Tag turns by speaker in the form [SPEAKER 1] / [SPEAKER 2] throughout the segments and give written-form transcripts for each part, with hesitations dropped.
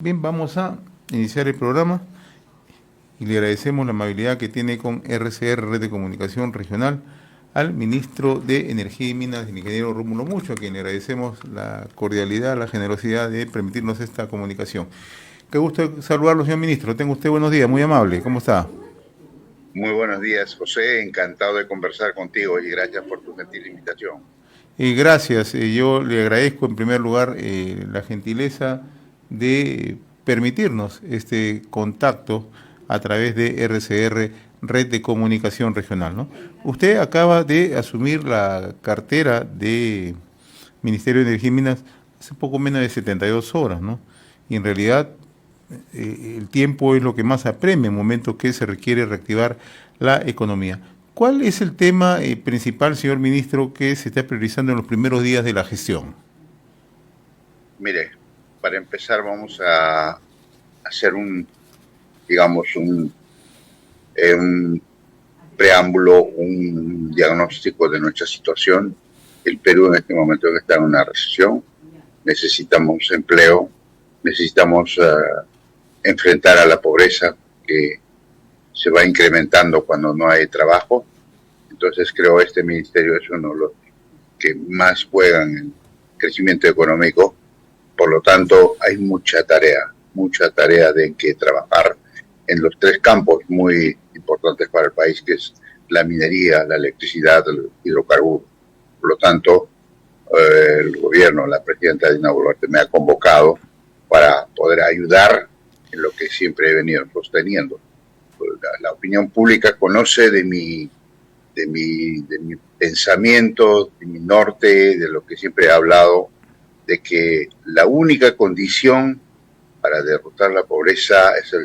[SPEAKER 1] Bien, vamos a iniciar el programa y le agradecemos la amabilidad que tiene con RCR, Red de Comunicación Regional, al ministro de Energía y Minas, el ingeniero Rómulo Mucho, a quien le agradecemos la cordialidad, la generosidad de permitirnos esta comunicación. Qué gusto saludarlo, señor ministro. Tenga usted buenos días, muy amable. ¿Cómo está?
[SPEAKER 2] Muy buenos días, José. Encantado de conversar contigo y gracias por tu gentil invitación.
[SPEAKER 1] Gracias. Yo le agradezco en primer lugar la gentileza de permitirnos este contacto a través de RCR, Red de Comunicación Regional, ¿no? Usted acaba de asumir la cartera de Ministerio de Energía y Minas hace poco menos de 72 horas, ¿no? Y en realidad el tiempo es lo que más apremia en momentos que se requiere reactivar la economía. ¿Cuál es el tema principal, señor ministro, que se está priorizando en los primeros días de la gestión?
[SPEAKER 2] Mire, para empezar vamos a hacer digamos, un preámbulo, un diagnóstico de nuestra situación. El Perú en este momento está en una recesión, necesitamos empleo, necesitamos enfrentar a la pobreza que se va incrementando cuando no hay trabajo. Entonces creo este ministerio es uno de los que más juegan en crecimiento económico. Por lo tanto, hay mucha tarea de que trabajar en los tres campos muy importantes para el país, que es la minería, la electricidad, el hidrocarburo. Por lo tanto, el gobierno, la presidenta Dina Boluarte me ha convocado para poder ayudar en lo que siempre he venido sosteniendo. La opinión pública conoce de mi pensamiento, de mi norte, de lo que siempre he hablado, de que la única condición para derrotar la pobreza es en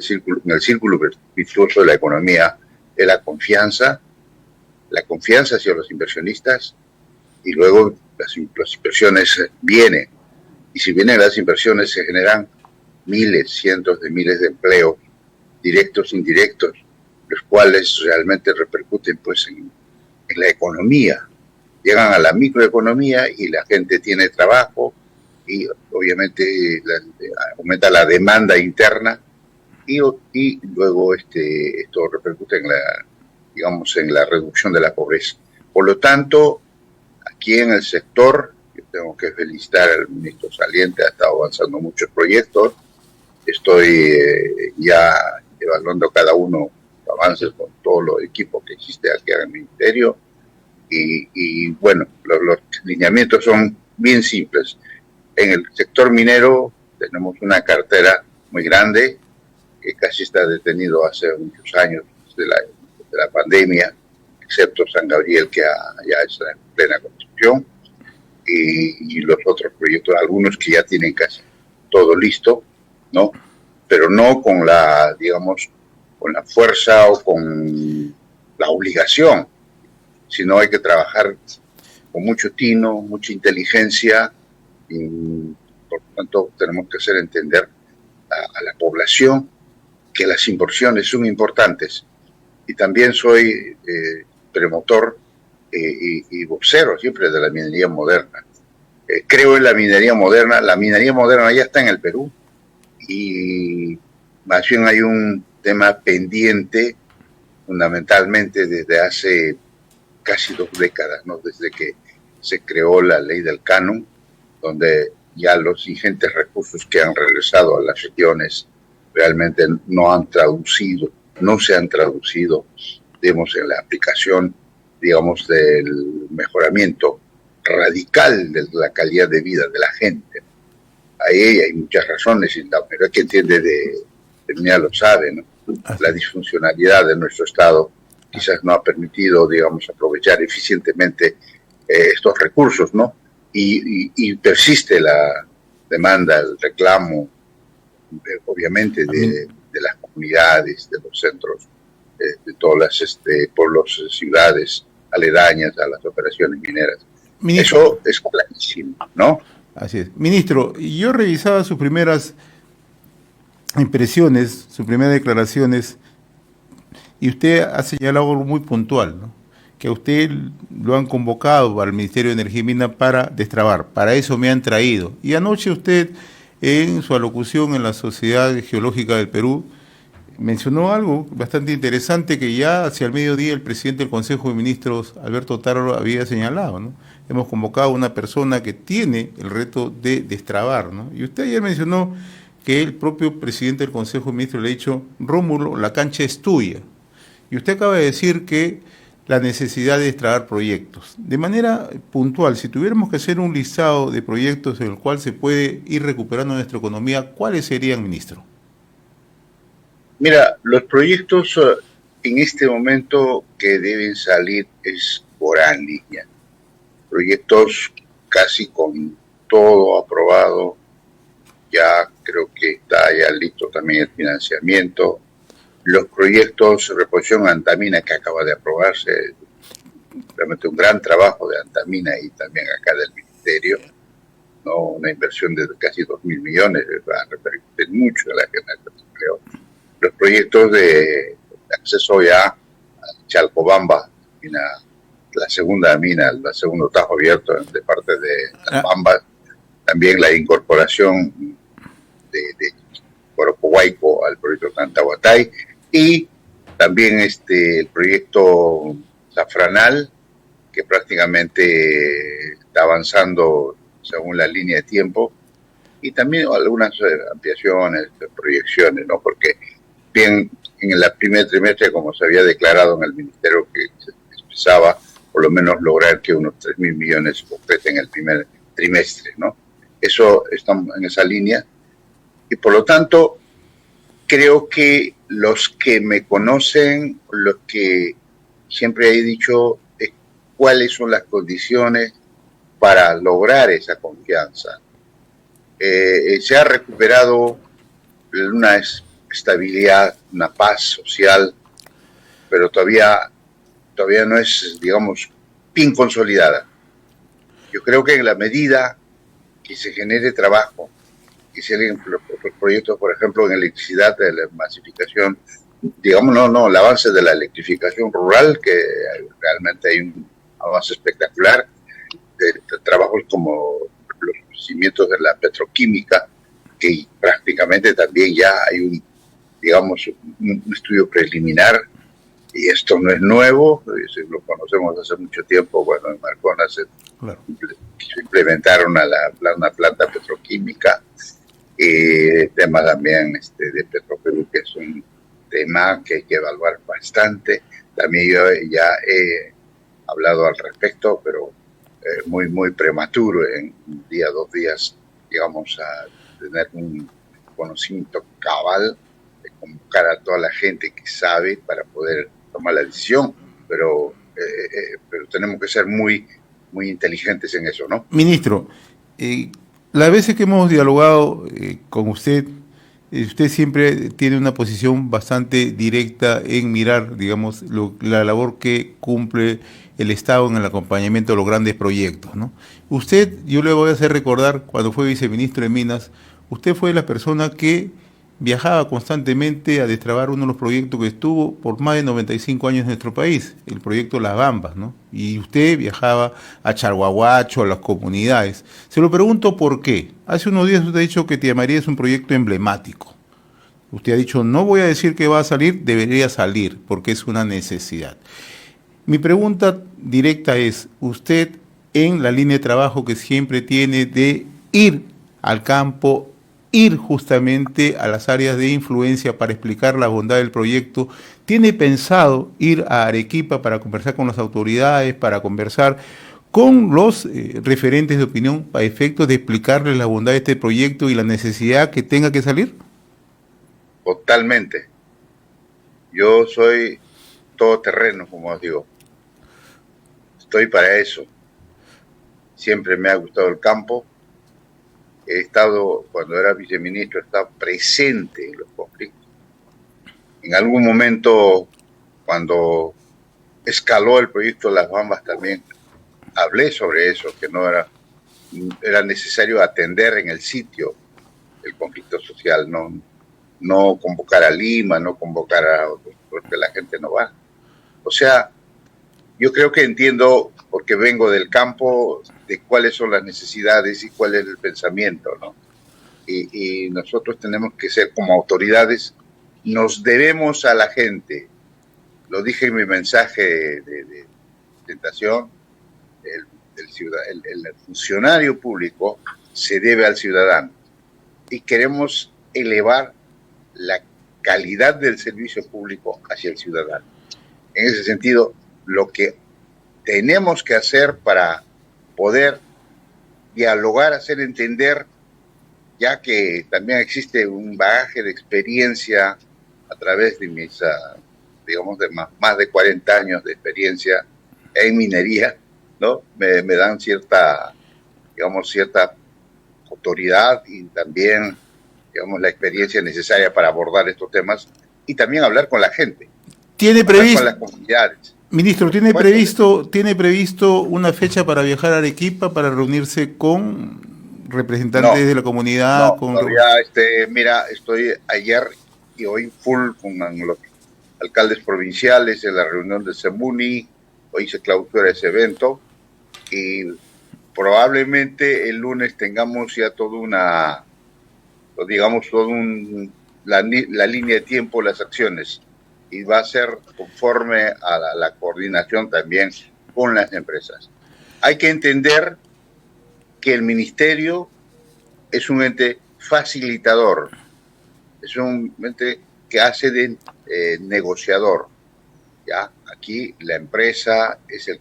[SPEAKER 2] el círculo virtuoso de la economía, es la confianza hacia los inversionistas, y luego las inversiones vienen. Y si vienen las inversiones se generan miles, cientos de miles de empleos, directos e indirectos, los cuales realmente repercuten pues en la economía. Llegan a la microeconomía y la gente tiene trabajo y obviamente aumenta la demanda interna y luego esto repercute en la reducción de la pobreza. Por lo tanto, aquí en el sector, yo tengo que felicitar al ministro saliente, ha estado avanzando muchos proyectos, estoy ya evaluando cada uno los avances con todos los equipos que existe aquí en el ministerio y bueno, los lineamientos son bien simples. En el sector minero tenemos una cartera muy grande que casi está detenido hace muchos años desde la pandemia, excepto San Gabriel que ya está en plena construcción y los otros proyectos, algunos que ya tienen casi todo listo, ¿no? Pero no con con la fuerza o con la obligación, sino hay que trabajar con mucho tino, mucha inteligencia, y por lo tanto tenemos que hacer entender a la población que las inversiones son importantes. Y también soy promotor y vocero siempre de la minería moderna. Creo en la minería moderna ya está en el Perú, y más bien hay un tema pendiente fundamentalmente desde hace casi 2 décadas, ¿no? Desde que se creó la ley del canon, donde ya los ingentes recursos que han regresado a las regiones realmente no se han traducido, digamos, en la aplicación, digamos, del mejoramiento radical de la calidad de vida de la gente. Ahí hay muchas razones, pero hay que entiende de ya lo sabe, ¿no? La disfuncionalidad de nuestro Estado quizás no ha permitido, digamos, aprovechar eficientemente estos recursos, ¿no? Y persiste la demanda, el reclamo, obviamente, de las comunidades, de los centros, de todas las pueblos, ciudades aledañas a las operaciones mineras.
[SPEAKER 1] Ministro,
[SPEAKER 2] eso es clarísimo, ¿no?
[SPEAKER 1] Así es. Ministro, yo revisaba sus primeras impresiones, sus primeras declaraciones, y usted ha señalado algo muy puntual, ¿no? Que a usted lo han convocado al Ministerio de Energía y Minas para destrabar, para eso me han traído. Y anoche usted en su alocución en la Sociedad Geológica del Perú, mencionó algo bastante interesante que ya hacia el mediodía el presidente del Consejo de Ministros, Alberto Tarro, había señalado, ¿no? Hemos convocado a una persona que tiene el reto de destrabar, ¿no? Y usted ayer mencionó que el propio presidente del Consejo de Ministros le ha dicho: Rómulo, la cancha es tuya. Y usted acaba de decir que la necesidad de destrabar proyectos. De manera puntual, si tuviéramos que hacer un listado de proyectos en el cual se puede ir recuperando nuestra economía, ¿cuáles serían, ministro?
[SPEAKER 2] Mira, los proyectos en este momento que deben salir es Corán línea. Proyectos casi con todo aprobado, ya creo que está ya listo también el financiamiento. Los proyectos de reposición Antamina que acaba de aprobarse, realmente un gran trabajo de Antamina y también acá del Ministerio, ¿no? Una inversión de casi 2.000 millones, va a repercutir mucho en la generación de empleo. Los proyectos de acceso ya a Chalcobamba, la segunda mina, el segundo tajo abierto de parte de Bamba, también la incorporación de Corocohuayco al proyecto Tantahuatay, y también el proyecto Zafranal, que prácticamente está avanzando según la línea de tiempo, y también algunas ampliaciones, proyecciones, ¿no? Porque bien, en el primer trimestre, como se había declarado en el Ministerio, que se expresaba por lo menos lograr que unos 3.000 millones se completen el primer trimestre, ¿no? Eso está en esa línea. Y por lo tanto, creo que los que me conocen, los que siempre he dicho cuáles son las condiciones para lograr esa confianza. Se ha recuperado una estabilidad, una paz social, pero todavía no es, digamos, bien consolidada. Yo creo que en la medida que se genere trabajo, que se hagan otros proyectos, por ejemplo, en electricidad, de la masificación, digamos, el avance de la electrificación rural, que realmente hay un avance espectacular, de trabajos como los cimientos de la petroquímica, que prácticamente también ya hay un estudio preliminar, y esto no es nuevo, lo conocemos hace mucho tiempo. Bueno, en Marcona se implementaron una planta petroquímica, tema también de Petroperú, que es un tema que hay que evaluar bastante. También yo ya he hablado al respecto, pero muy, muy prematuro, en un día, 2 días, digamos, a tener un conocimiento cabal, de convocar a toda la gente que sabe para poder tomar la decisión, pero tenemos que ser muy, muy inteligentes en eso, ¿no?
[SPEAKER 1] Ministro, las veces que hemos dialogado con usted, usted siempre tiene una posición bastante directa en mirar, digamos, la labor que cumple el Estado en el acompañamiento de los grandes proyectos, ¿no? Usted, yo le voy a hacer recordar, cuando fue viceministro de Minas, usted fue la persona que viajaba constantemente a destrabar uno de los proyectos que estuvo por más de 95 años en nuestro país, el proyecto Las Bambas, ¿no? Y usted viajaba a Charhuahuacho, a las comunidades. Se lo pregunto por qué. Hace unos días usted ha dicho que Tía María es un proyecto emblemático. Usted ha dicho, no voy a decir que va a salir, debería salir, porque es una necesidad. Mi pregunta directa es, usted, en la línea de trabajo que siempre tiene de ir al campo, ir justamente a las áreas de influencia para explicar la bondad del proyecto, ¿tiene pensado ir a Arequipa para conversar con las autoridades, para conversar con los referentes de opinión a efectos de explicarles la bondad de este proyecto y la necesidad que tenga que salir?
[SPEAKER 2] Totalmente. Yo soy todoterreno, como os digo. Estoy para eso. Siempre me ha gustado el campo. He estado, cuando era viceministro, he estado presente en los conflictos. En algún momento, cuando escaló el proyecto Las Bambas, también hablé sobre eso, que no era necesario atender en el sitio el conflicto social, no convocar a Lima, no convocar a otros, porque la gente no va. O sea, yo creo que entiendo, porque vengo del campo, de cuáles son las necesidades y cuál es el pensamiento, ¿no? y nosotros tenemos que ser como autoridades, nos debemos a la gente. Lo dije en mi mensaje de presentación, el funcionario público se debe al ciudadano y queremos elevar la calidad del servicio público hacia el ciudadano. En ese sentido, lo que tenemos que hacer para poder dialogar, hacer entender, ya que también existe un bagaje de experiencia a través de mis, digamos, de más de 40 años de experiencia en minería, ¿no? Me dan cierta, digamos, cierta autoridad y también, digamos, la experiencia necesaria para abordar estos temas y también hablar con la gente.
[SPEAKER 1] ¿Tiene previsto,
[SPEAKER 2] con las comunidades?
[SPEAKER 1] Ministro, ¿tiene previsto una fecha para viajar a Arequipa para reunirse con representantes de la comunidad?
[SPEAKER 2] No, todavía, mira, estoy ayer y hoy full con los alcaldes provinciales en la reunión de Semuni. Hoy se clausura ese evento y probablemente el lunes tengamos ya toda la línea de tiempo, las acciones, y va a ser conforme a la coordinación también con las empresas. Hay que entender que el ministerio es un ente facilitador, es un ente que hace de negociador. ¿Ya? Aquí la empresa es el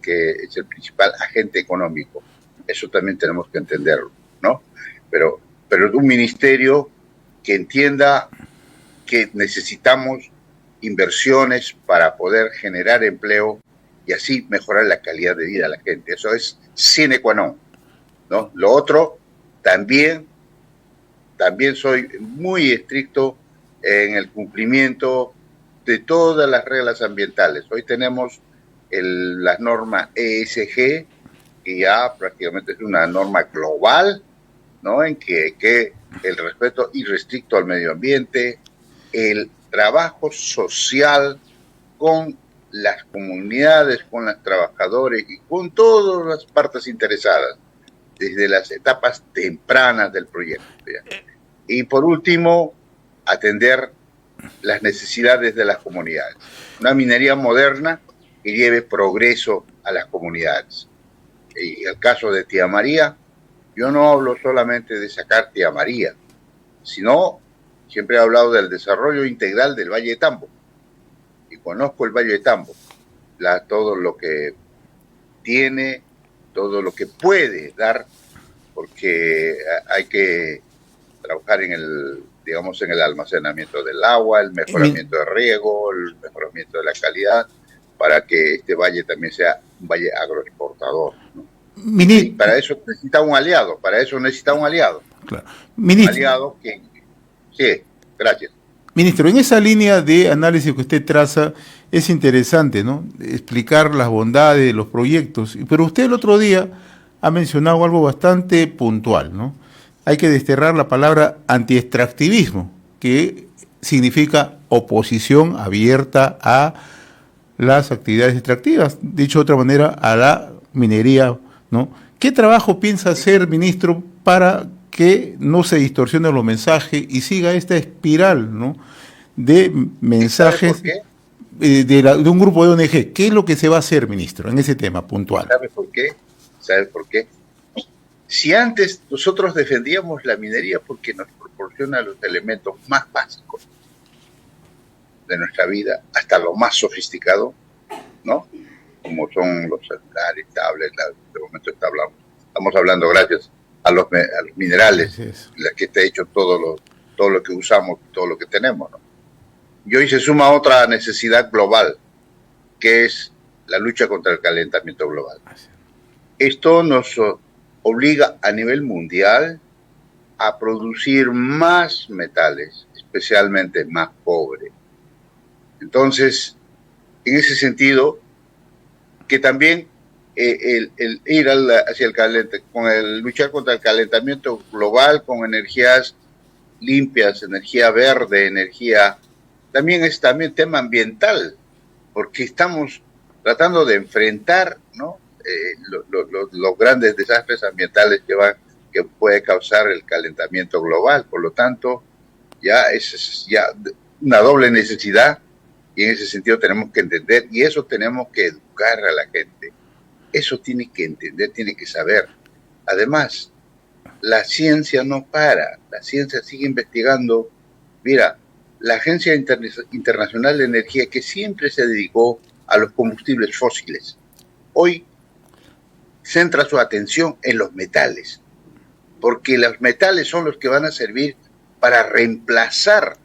[SPEAKER 2] principal agente económico. Eso también tenemos que entenderlo, ¿no? Pero un ministerio que entienda que necesitamos inversiones para poder generar empleo y así mejorar la calidad de vida de la gente. Eso es sine qua non, ¿no? Lo otro, también soy muy estricto en el cumplimiento de todas las reglas ambientales. Hoy tenemos la norma ESG, que ya prácticamente es una norma global, ¿no? En que el respeto irrestricto al medio ambiente, el trabajo social con las comunidades, con los trabajadores y con todas las partes interesadas, desde las etapas tempranas del proyecto. ¿Ya? Y por último, atender las necesidades de las comunidades. Una minería moderna que lleve progreso a las comunidades. Y el caso de Tía María, yo no hablo solamente de sacar Tía María, sino siempre he hablado del desarrollo integral del Valle de Tambo. Y conozco el Valle de Tambo, todo lo que tiene, todo lo que puede dar, porque hay que trabajar en el almacenamiento del agua, el mejoramiento de riego, el mejoramiento de la calidad, para que este valle también sea un valle agroexportador, ¿no? Y para eso necesita un aliado, Claro.
[SPEAKER 1] Ministro,
[SPEAKER 2] aliado que... Sí, gracias.
[SPEAKER 1] Ministro, en esa línea de análisis que usted traza, es interesante, ¿no? Explicar las bondades de los proyectos, pero usted el otro día ha mencionado algo bastante puntual, ¿no? Hay que desterrar la palabra antiextractivismo, que significa oposición abierta a las actividades extractivas, dicho de otra manera, a la minería, ¿no? ¿Qué trabajo piensa hacer, ministro, para que no se distorsionen los mensajes y siga esta espiral, ¿no?, de mensajes de un grupo de ONG? ¿Qué es lo que se va a hacer, ministro, en ese tema puntual?
[SPEAKER 2] ¿Sabe por qué? Si antes nosotros defendíamos la minería porque nos proporciona los elementos más básicos de nuestra vida, hasta lo más sofisticado, ¿no? Como son los celulares, tablets, de momento estamos hablando gracias a los minerales, las que está hecho todo lo que usamos, todo lo que tenemos, ¿no? Y hoy se suma otra necesidad global, que es la lucha contra el calentamiento global. Esto nos obliga a nivel mundial a producir más metales, especialmente más cobre. Entonces, en ese sentido, que también el ir hacia luchar contra el calentamiento global con energías limpias, energía verde, también es tema ambiental, porque estamos tratando de enfrentar, ¿no?, los grandes desastres ambientales que van que puede causar el calentamiento global. Por lo tanto, ya es ya una doble necesidad, y en ese sentido tenemos que entender, y eso tenemos que educar a la gente. Eso tiene que entender, tiene que saber. Además, la ciencia no para, la ciencia sigue investigando. Mira, la Agencia Internacional de Energía, que siempre se dedicó a los combustibles fósiles, hoy centra su atención en los metales, porque los metales son los que van a servir para reemplazar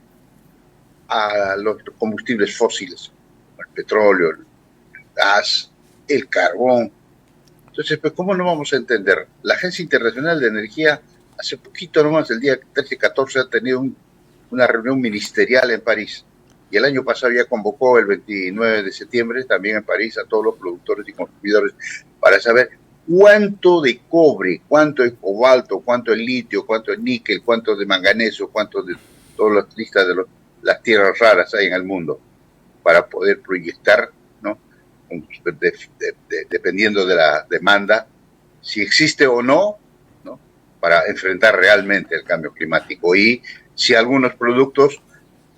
[SPEAKER 2] a los combustibles fósiles, el petróleo, el gas, el carbón. Entonces, pues, ¿cómo no vamos a entender? La Agencia Internacional de Energía, hace poquito nomás, el día 13-14, ha tenido una reunión ministerial en París. Y el año pasado ya convocó el 29 de septiembre también en París a todos los productores y consumidores para saber cuánto de cobre, cuánto de cobalto, cuánto de litio, cuánto de níquel, cuánto de manganeso, cuánto de todas las listas de las tierras raras hay en el mundo, para poder proyectar, ¿no? Dependiendo de la demanda, si existe o no, ¿no? Para enfrentar realmente el cambio climático. Y si algunos productos,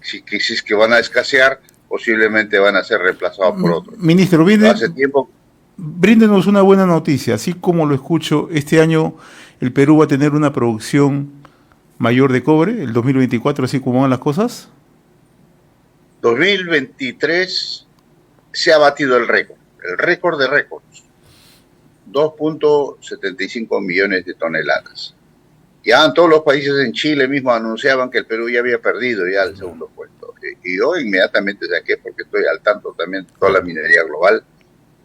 [SPEAKER 2] si es que van a escasear, posiblemente van a ser reemplazados por otros.
[SPEAKER 1] Ministro,
[SPEAKER 2] hace tiempo...
[SPEAKER 1] bríndenos una buena noticia. Así como lo escucho, este año el Perú va a tener una producción mayor de cobre, el 2024, así como van las cosas.
[SPEAKER 2] 2023 se ha batido el récord de récords, 2.75 millones de toneladas. Ya en todos los países, en Chile mismo anunciaban que el Perú ya había perdido ya el segundo puesto. Y yo inmediatamente saqué, porque estoy al tanto también de toda la minería global.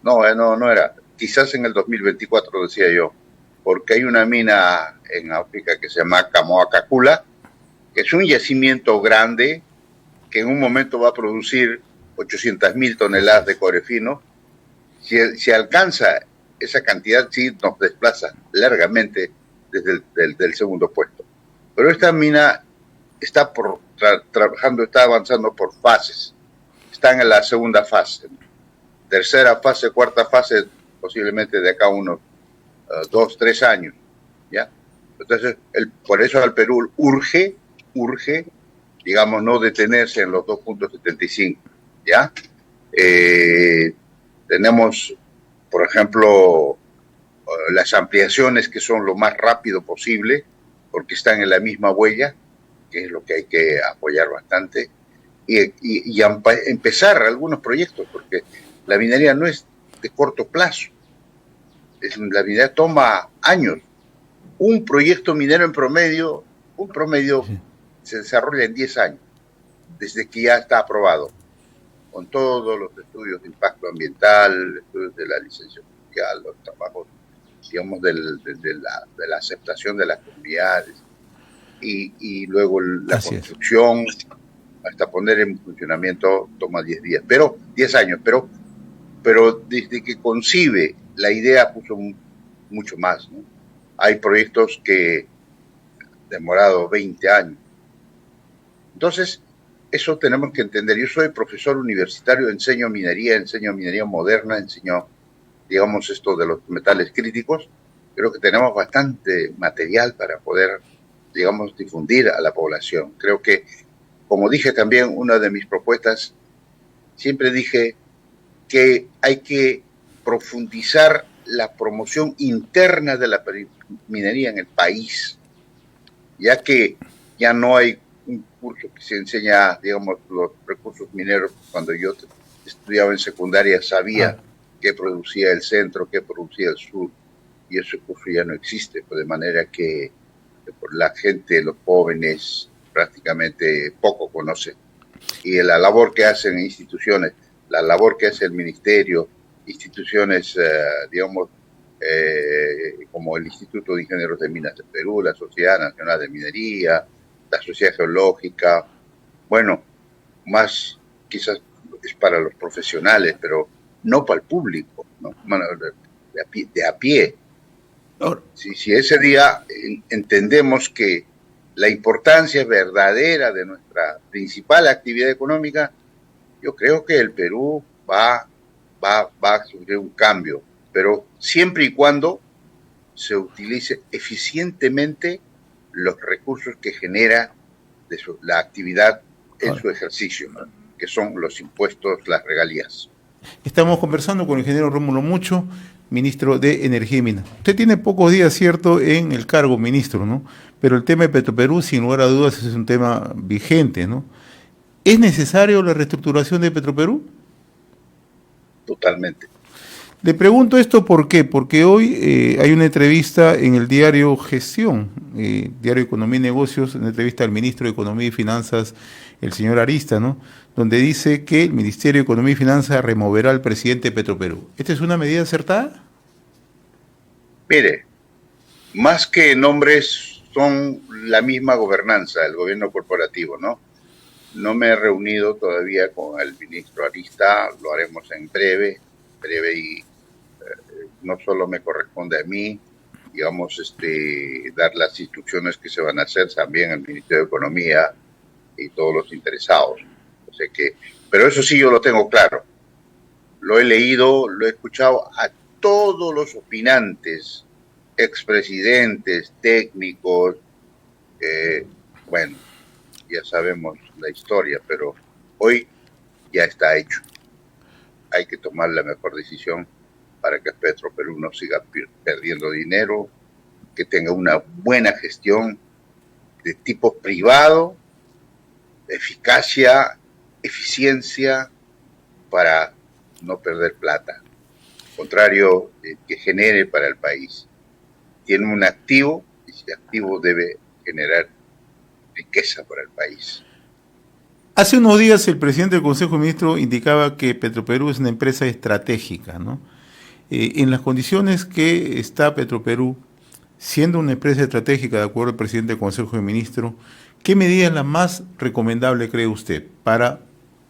[SPEAKER 2] No era. Quizás en el 2024, decía yo, porque hay una mina en África que se llama Kamoa-Kakula, que es un yacimiento grande que en un momento va a producir 800.000 toneladas de cobre fino. Si alcanza esa cantidad, sí nos desplaza largamente desde el segundo puesto. Pero esta mina está trabajando, está avanzando por fases. Están en la segunda fase, tercera fase, cuarta fase, posiblemente de acá a unos 2-3 años, ¿ya? Entonces, por eso al Perú urge, digamos, no detenerse en los 2.75, ¿ya? Tenemos, por ejemplo, las ampliaciones, que son lo más rápido posible, porque están en la misma huella, que es lo que hay que apoyar bastante, y empezar algunos proyectos, porque la minería no es de corto plazo. La minería toma años. Un proyecto minero en promedio se desarrolla en 10 años, desde que ya está aprobado, con todos los estudios de impacto ambiental, estudios de la licencia social, los trabajos, digamos, de la aceptación de las comunidades, y luego la construcción, hasta poner en funcionamiento, toma 10 años, pero desde que concibe la idea puso mucho más, ¿no? Hay proyectos que han demorado 20 años. Entonces, eso tenemos que entender. Yo soy profesor universitario, enseño minería moderna, enseño, digamos, esto de los metales críticos. Creo que tenemos bastante material para poder, digamos, difundir a la población. Creo que, como dije también, una de mis propuestas, siempre dije que hay que profundizar la promoción interna de la minería en el país, ya que ya no hay un curso que se enseña, digamos, los recursos mineros. Cuando yo estudiaba en secundaria sabía qué producía el centro, qué producía el sur, y ese curso ya no existe, pues, de manera que la gente, los jóvenes, prácticamente poco conocen. Y la labor que hacen instituciones, la labor que hace el ministerio, instituciones, digamos, como el Instituto de Ingenieros de Minas de Perú, la Sociedad Nacional de Minería, la Sociedad Geológica, bueno, más quizás es para los profesionales, pero no para el público, ¿no? De a pie. Si ese día entendemos que la importancia verdadera de nuestra principal actividad económica, yo creo que el Perú va a sufrir un cambio, pero siempre y cuando se utilice eficientemente los recursos que genera la actividad en su ejercicio, ¿no? Que son los impuestos, las regalías.
[SPEAKER 1] Estamos conversando con el ingeniero Rómulo Mucho, ministro de Energía y Minas. Usted tiene pocos días, cierto, en el cargo, ministro, ¿no? Pero el tema de Petroperú, sin lugar a dudas, es un tema vigente, ¿no? ¿Es necesario la reestructuración de Petroperú?
[SPEAKER 2] Totalmente.
[SPEAKER 1] Le pregunto esto ¿por qué? Porque hoy hay una entrevista en el diario Gestión, diario Economía y Negocios, una entrevista al ministro de Economía y Finanzas, el señor Arista, ¿no? Donde dice que el Ministerio de Economía y Finanzas removerá al presidente de Petroperú. ¿Esta es una medida acertada?
[SPEAKER 2] Mire, más que nombres son la misma gobernanza, el gobierno corporativo, ¿no? No me he reunido todavía con el ministro Arista, lo haremos en breve y no solo me corresponde a mí, digamos, dar las instrucciones que se van a hacer también al Ministerio de Economía y todos los interesados. O sea que, pero eso sí yo lo tengo claro. Lo he leído, lo he escuchado a todos los opinantes, expresidentes, técnicos, bueno, ya sabemos la historia, pero hoy ya está hecho. Hay que tomar la mejor decisión para que Petroperú no siga perdiendo dinero, que tenga una buena gestión de tipo privado, eficacia, eficiencia, para no perder plata. Contrario, que genere para el país. Tiene un activo, y ese activo debe generar riqueza para el país.
[SPEAKER 1] Hace unos días el presidente del Consejo de Ministros indicaba que Petroperú es una empresa estratégica, ¿no? En las condiciones que está Petroperú, siendo una empresa estratégica, de acuerdo al presidente del Consejo de Ministros, ¿qué medida es la más recomendable, cree usted, para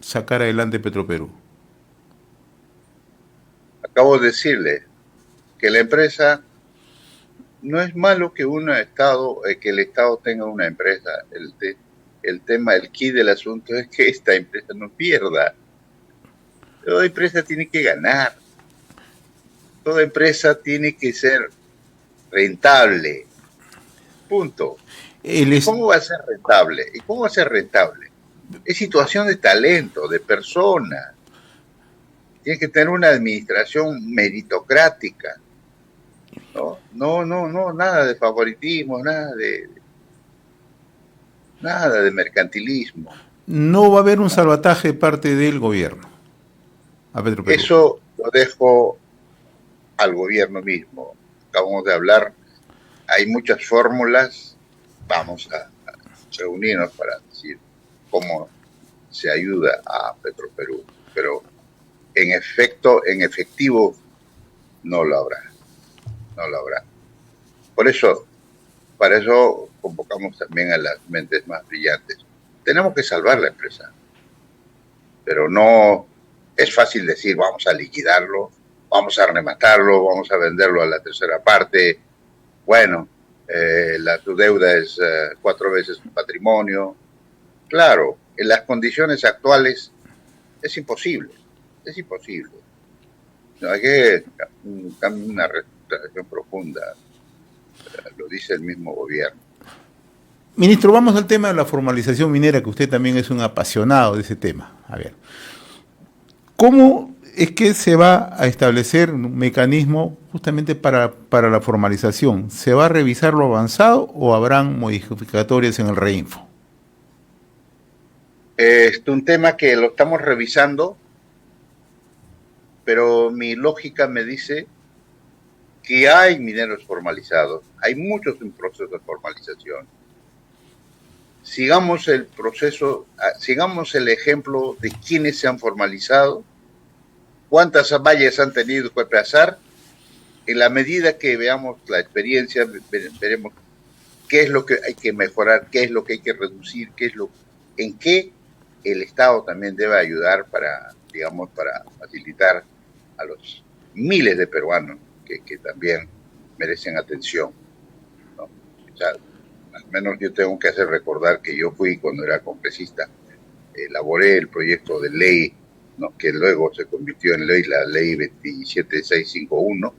[SPEAKER 1] sacar adelante Petroperú?
[SPEAKER 2] Acabo de decirle que la empresa no es malo que que el Estado tenga una empresa. El tema, el quid del asunto es que esta empresa no pierda. Toda empresa tiene que ganar. Toda empresa tiene que ser rentable. Punto. ¿Y cómo va a ser rentable? ¿Y cómo va a ser rentable? Es situación de talento, de persona. Tiene que tener una administración meritocrática. No, nada de favoritismo, nada de mercantilismo.
[SPEAKER 1] No va a haber un salvataje de parte del gobierno a Petroperú.
[SPEAKER 2] Eso lo dejo al gobierno mismo. Acabamos de hablar, hay muchas fórmulas, vamos a reunirnos para decir cómo se ayuda a Petroperú, pero en efectivo no lo habrá. Para eso convocamos también a las mentes más brillantes. Tenemos que salvar la empresa, pero no es fácil decir vamos a liquidarlo, vamos a rematarlo, vamos a venderlo a la tercera parte. Bueno, tu deuda es 4 veces tu patrimonio. Claro, en las condiciones actuales es imposible. No, hay que una reestructuración profunda, lo dice el mismo gobierno.
[SPEAKER 1] Ministro, vamos al tema de la formalización minera, que usted también es un apasionado de ese tema. A ver, ¿cómo es que se va a establecer un mecanismo justamente para la formalización? ¿Se va a revisar lo avanzado o habrán modificatorias en el reinfo?
[SPEAKER 2] Es un tema que lo estamos revisando, pero mi lógica me dice que hay mineros formalizados, hay muchos en proceso de formalización. Sigamos el proceso, sigamos el ejemplo de quienes se han formalizado, cuántas vallas han tenido que pasar. En la medida que veamos la experiencia, veremos qué es lo que hay que mejorar, qué es lo que hay que reducir, en qué el Estado también debe ayudar para facilitar a los miles de peruanos que también merecen atención, ¿no? O sea, al menos yo tengo que hacer recordar que yo fui, cuando era congresista, elaboré el proyecto de ley, ¿no?, que luego se convirtió en ley, la ley 27651,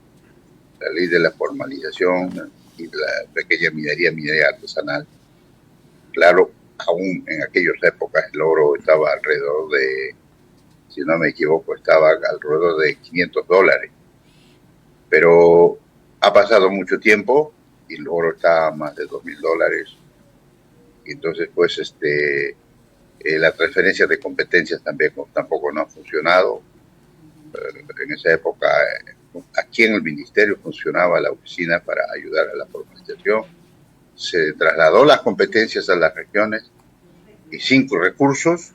[SPEAKER 2] la ley de la formalización y de la pequeña minería artesanal. Claro, aún en aquellas épocas el oro estaba alrededor de, si no me equivoco, estaba alrededor de $500. Pero ha pasado mucho tiempo y el oro está a más de $2.000. Y entonces, pues, la transferencia de competencias también tampoco no ha funcionado. En esa época, aquí en el ministerio funcionaba la oficina para ayudar a la formalización. Se trasladó las competencias a las regiones y 5 recursos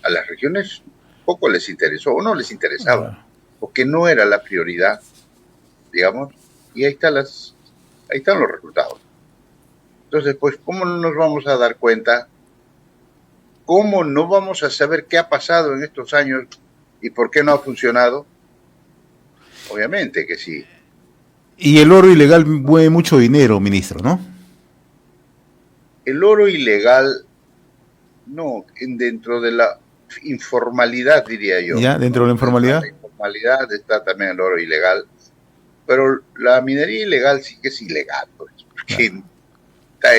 [SPEAKER 2] a las regiones poco les interesó o no les interesaba, porque no era la prioridad, digamos, y ahí están los resultados. Entonces, pues, ¿cómo no nos vamos a dar cuenta? ¿Cómo no vamos a saber qué ha pasado en estos años y por qué no ha funcionado? Obviamente que sí.
[SPEAKER 1] Y el oro ilegal mueve mucho dinero, ministro, ¿no?
[SPEAKER 2] El oro ilegal, no, dentro de la informalidad, diría yo.
[SPEAKER 1] ¿Ya? ¿Dentro de la informalidad?
[SPEAKER 2] Dentro de la informalidad está también el oro ilegal, pero la minería ilegal sí que es ilegal, pues, porque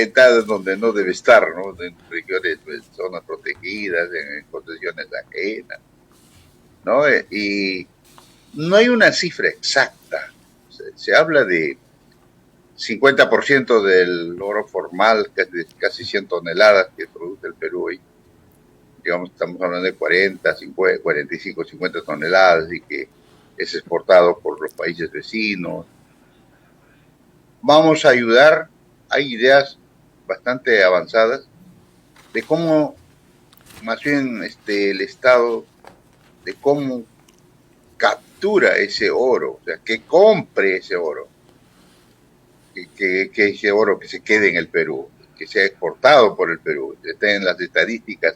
[SPEAKER 2] está donde no debe estar, ¿no? En regiones, pues, zonas protegidas, en concesiones ajenas, ¿no? Y no hay una cifra exacta. Se habla de 50% del oro formal, casi 100 toneladas que produce el Perú hoy. Digamos, estamos hablando de 40, 50, 45, 50 toneladas y que es exportado por los países vecinos. Vamos a ayudar, hay ideas bastante avanzadas de cómo, más bien, el Estado, de cómo captura ese oro, o sea, que compre ese oro, que ese oro que se quede en el Perú, que sea exportado por el Perú, que esté en las estadísticas,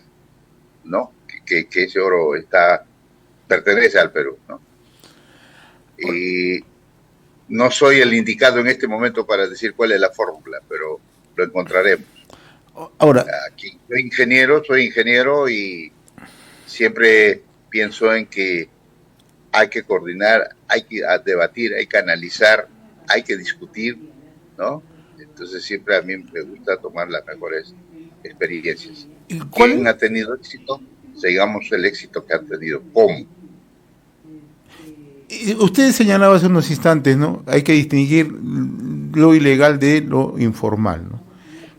[SPEAKER 2] ¿no? Que ese oro pertenece al Perú, ¿no? Y no soy el indicado en este momento para decir cuál es la fórmula, pero lo encontraremos.
[SPEAKER 1] Ahora,
[SPEAKER 2] aquí soy ingeniero y siempre pienso en que hay que coordinar, hay que debatir, hay que analizar, hay que discutir, ¿no? Entonces siempre a mí me gusta tomar las mejores experiencias. ¿Quién ha tenido éxito? Sigamos el éxito que han tenido. ¿Cómo?
[SPEAKER 1] Usted señalaba hace unos instantes, ¿no? Hay que distinguir lo ilegal de lo informal, ¿no?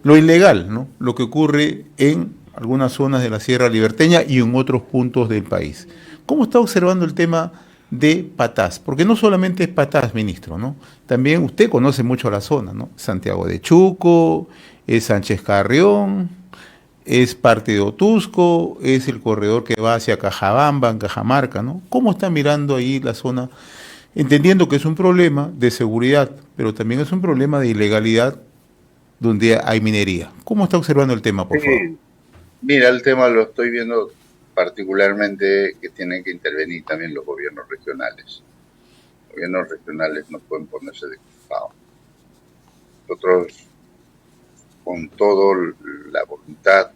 [SPEAKER 1] Lo ilegal, ¿no? Lo que ocurre en algunas zonas de la Sierra Liberteña y en otros puntos del país. ¿Cómo está observando el tema de Patás? Porque no solamente es Patás, ministro, ¿no? También usted conoce mucho la zona, ¿no? Santiago de Chuco, es Sánchez Carrión, es parte de Otusco, es el corredor que va hacia Cajabamba, en Cajamarca, ¿no? ¿Cómo está mirando ahí la zona? Entendiendo que es un problema de seguridad, pero también es un problema de ilegalidad donde hay minería. ¿Cómo está observando el tema, por favor?
[SPEAKER 2] Mira, el tema lo estoy viendo particularmente que tienen que intervenir también los gobiernos regionales. Los gobiernos regionales no pueden ponerse de costado. Nosotros, con toda la voluntad,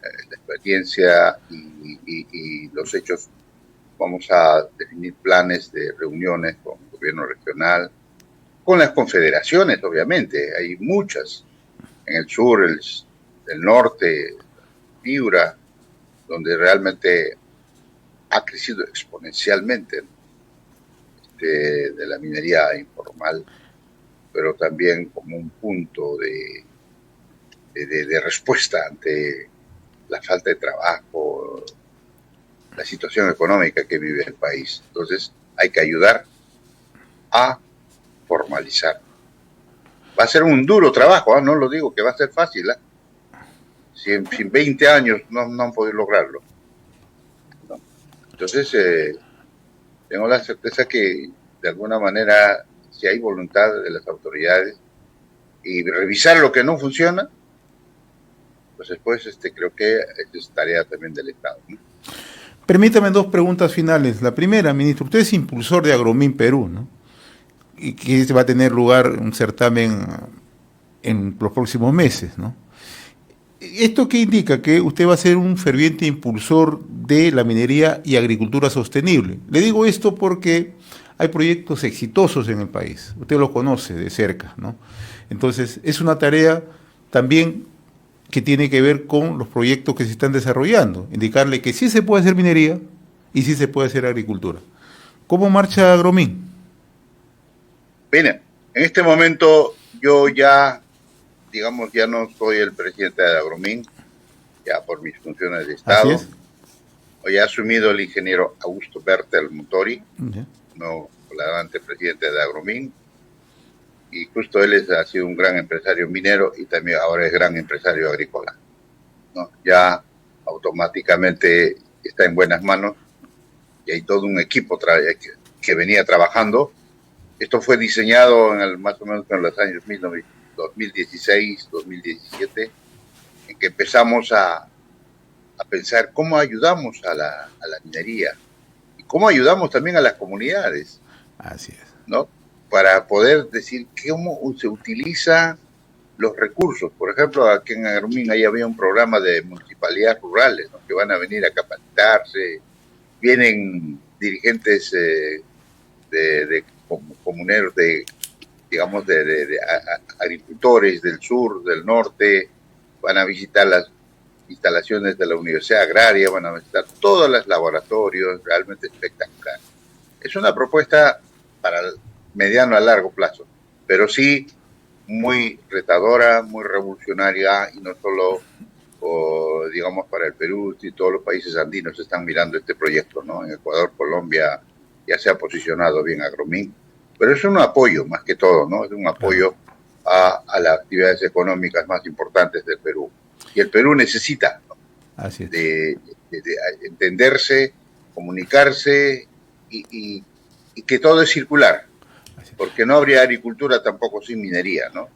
[SPEAKER 2] la experiencia y los hechos, vamos a definir planes de reuniones con el gobierno regional, con las confederaciones, obviamente. Hay muchas en el sur, el norte, Piura, donde realmente ha crecido exponencialmente de la minería informal, pero también como un punto de respuesta ante la falta de trabajo, la situación económica que vive el país. Entonces hay que ayudar a formalizar. Va a ser un duro trabajo, no lo digo que va a ser fácil, si en 20 años no han podido lograrlo. ¿No? Entonces, tengo la certeza que de alguna manera, si hay voluntad de las autoridades y revisar lo que no funciona, pues después creo que es tarea también del Estado, ¿no?
[SPEAKER 1] Permítame 2 preguntas finales. La primera, ministro, usted es impulsor de Agromín Perú, ¿no? Y que va a tener lugar un certamen en los próximos meses, ¿no? ¿Esto qué indica? Que usted va a ser un ferviente impulsor de la minería y agricultura sostenible. Le digo esto porque hay proyectos exitosos en el país, usted lo conoce de cerca, ¿no? Entonces, es una tarea también que tiene que ver con los proyectos que se están desarrollando, indicarle que sí se puede hacer minería y sí se puede hacer agricultura. ¿Cómo marcha Agromín?
[SPEAKER 2] Bien, en este momento yo ya, digamos, ya no soy el presidente de Agromín, ya por mis funciones de
[SPEAKER 1] Así
[SPEAKER 2] Estado.
[SPEAKER 1] es.
[SPEAKER 2] Hoy ha asumido el ingeniero Augusto Bertel Montori,
[SPEAKER 1] Ya.
[SPEAKER 2] no flamante presidente de Agromín, y justo él ha sido un gran empresario minero y también ahora es gran empresario agrícola, ¿no? Ya automáticamente está en buenas manos y hay todo un equipo que venía trabajando. Esto fue diseñado más o menos en los años 2016, 2017, en que empezamos a pensar cómo ayudamos a la minería y cómo ayudamos también a las comunidades,
[SPEAKER 1] Así es.
[SPEAKER 2] ¿no? Para poder decir cómo se utilizan los recursos. Por ejemplo, aquí en Agromín ahí había un programa de municipalidades rurales, ¿no? Que van a venir a capacitarse, vienen dirigentes de comuneros, digamos, de agricultores del sur, del norte, van a visitar las instalaciones de la Universidad Agraria, van a visitar todos los laboratorios, realmente espectacular. Es una propuesta para el mediano a largo plazo, pero sí muy retadora, muy revolucionaria, y no solo, digamos, para el Perú, y todos los países andinos están mirando este proyecto, ¿no? En Ecuador, Colombia, ya se ha posicionado bien Agromín, pero es un apoyo más que todo, ¿no? Es un
[SPEAKER 1] Claro.
[SPEAKER 2] apoyo a las actividades económicas más importantes del Perú. Y el Perú necesita, ¿no?
[SPEAKER 1] Así es.
[SPEAKER 2] de entenderse, comunicarse y, y que todo es circular, porque no habría agricultura tampoco sin minería, ¿no?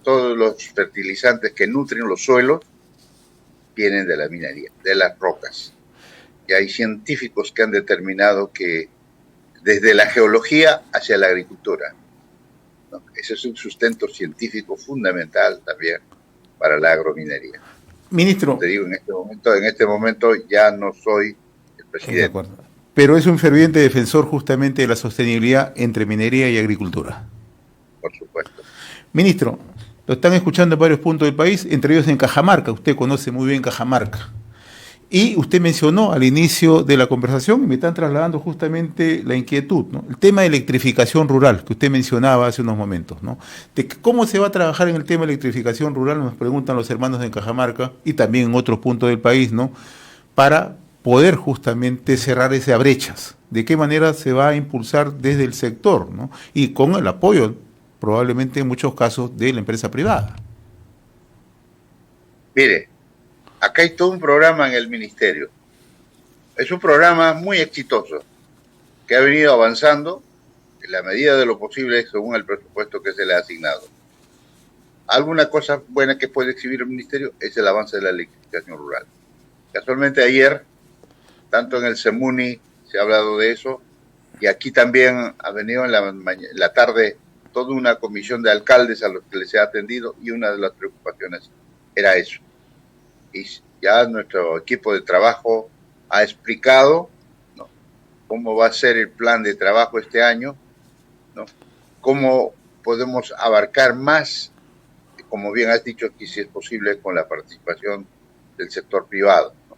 [SPEAKER 2] Todos los fertilizantes que nutren los suelos vienen de la minería, de las rocas. Y hay científicos que han determinado que desde la geología hacia la agricultura, ¿no? Ese es un sustento científico fundamental también para la agrominería. Como
[SPEAKER 1] Ministro,
[SPEAKER 2] te digo, en este momento ya no soy el
[SPEAKER 1] de
[SPEAKER 2] presidente,
[SPEAKER 1] acuerdo. Pero es un ferviente defensor justamente de la sostenibilidad entre minería y agricultura.
[SPEAKER 2] por supuesto.
[SPEAKER 1] Ministro, lo están escuchando en varios puntos del país, entre ellos en Cajamarca. Usted conoce muy bien Cajamarca. Y usted mencionó al inicio de la conversación, y me están trasladando justamente la inquietud, ¿no? El tema de electrificación rural, que usted mencionaba hace unos momentos, ¿no? De cómo se va a trabajar en el tema de electrificación rural, nos preguntan los hermanos de Cajamarca y también en otros puntos del país, ¿no? Para poder justamente cerrar esas brechas. ¿De qué manera se va a impulsar desde el sector, ¿no? Y con el apoyo, probablemente en muchos casos, de la empresa privada.
[SPEAKER 2] Mire, acá hay todo un programa en el ministerio. Es un programa muy exitoso que ha venido avanzando en la medida de lo posible según el presupuesto que se le ha asignado. Alguna cosa buena que puede exhibir el ministerio es el avance de la electrificación rural. Casualmente ayer, tanto en el CEMUNI se ha hablado de eso, y aquí también ha venido en la tarde toda una comisión de alcaldes a los que les he atendido, y una de las preocupaciones era eso. Y ya nuestro equipo de trabajo ha explicado, ¿no?, cómo va a ser el plan de trabajo este año, ¿no?, cómo podemos abarcar más, como bien has dicho aquí, si es posible, con la participación del sector privado, ¿no?,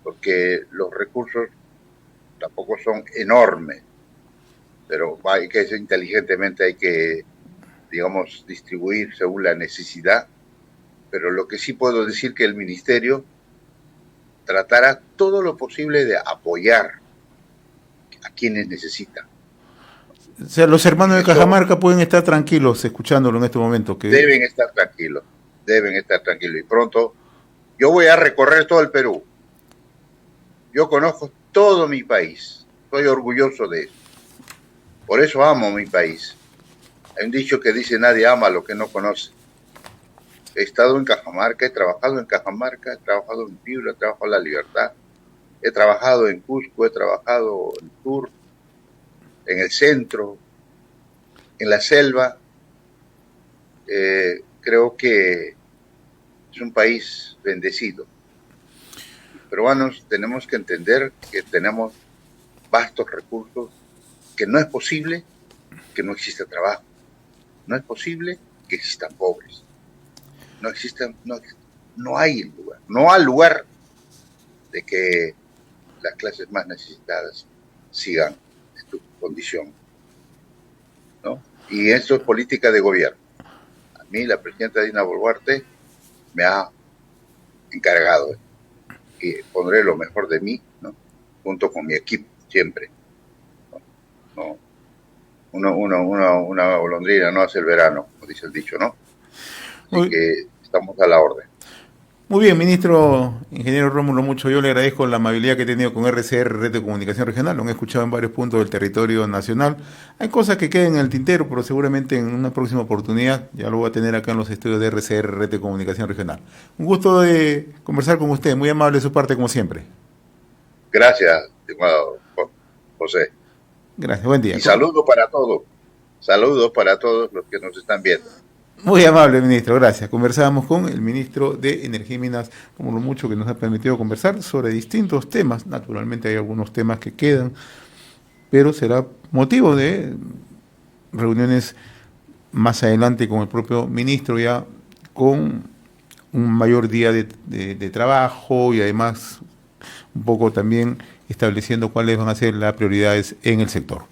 [SPEAKER 2] porque los recursos tampoco son enormes, pero hay que inteligentemente, hay que, digamos, distribuir según la necesidad. Pero lo que sí puedo decir que el ministerio tratará todo lo posible de apoyar a quienes necesitan.
[SPEAKER 1] O sea, los hermanos
[SPEAKER 2] En
[SPEAKER 1] de
[SPEAKER 2] eso
[SPEAKER 1] Cajamarca pueden estar tranquilos escuchándolo en este momento. Que
[SPEAKER 2] deben estar tranquilos, deben estar tranquilos. Y pronto yo voy a recorrer todo el Perú. Yo conozco todo mi país. Estoy orgulloso de eso. Por eso amo mi país. Hay un dicho que dice: nadie ama lo que no conoce. He estado en Cajamarca, he trabajado en Cajamarca, he trabajado en Piura, he trabajado en La Libertad, he trabajado en Cusco, he trabajado en el sur, en el centro, en la selva. Creo que es un país bendecido. Los peruanos tenemos que entender que tenemos vastos recursos que no es posible que no exista trabajo, no es posible que existan pobres, no hay lugar, no hay lugar de que las clases más necesitadas sigan en tu condición, ¿no? Y esto es política de gobierno. A mí la presidenta Dina Boluarte me ha encargado y pondré lo mejor de mí, ¿no? Junto con mi equipo, siempre. ¿No? Una golondrina no hace el verano, como dice el dicho, ¿no? Así que estamos a la orden.
[SPEAKER 1] Muy bien, ministro, ingeniero Rómulo Mucho, yo le agradezco la amabilidad que he tenido con RCR, Red de Comunicación Regional, lo he escuchado en varios puntos del territorio nacional. Hay cosas que quedan en el tintero, pero seguramente en una próxima oportunidad ya lo voy a tener acá en los estudios de RCR, Red de Comunicación Regional. Un gusto de conversar con usted, muy amable de su parte como siempre.
[SPEAKER 2] Gracias, estimado José.
[SPEAKER 1] Gracias, buen día.
[SPEAKER 2] Y saludos para todos los que nos están viendo.
[SPEAKER 1] Muy amable, ministro, gracias. Conversábamos con el ministro de Energía y Minas, como lo mucho que nos ha permitido conversar sobre distintos temas. Naturalmente hay algunos temas que quedan, pero será motivo de reuniones más adelante con el propio ministro, ya con un mayor día de trabajo y además un poco también estableciendo cuáles van a ser las prioridades en el sector.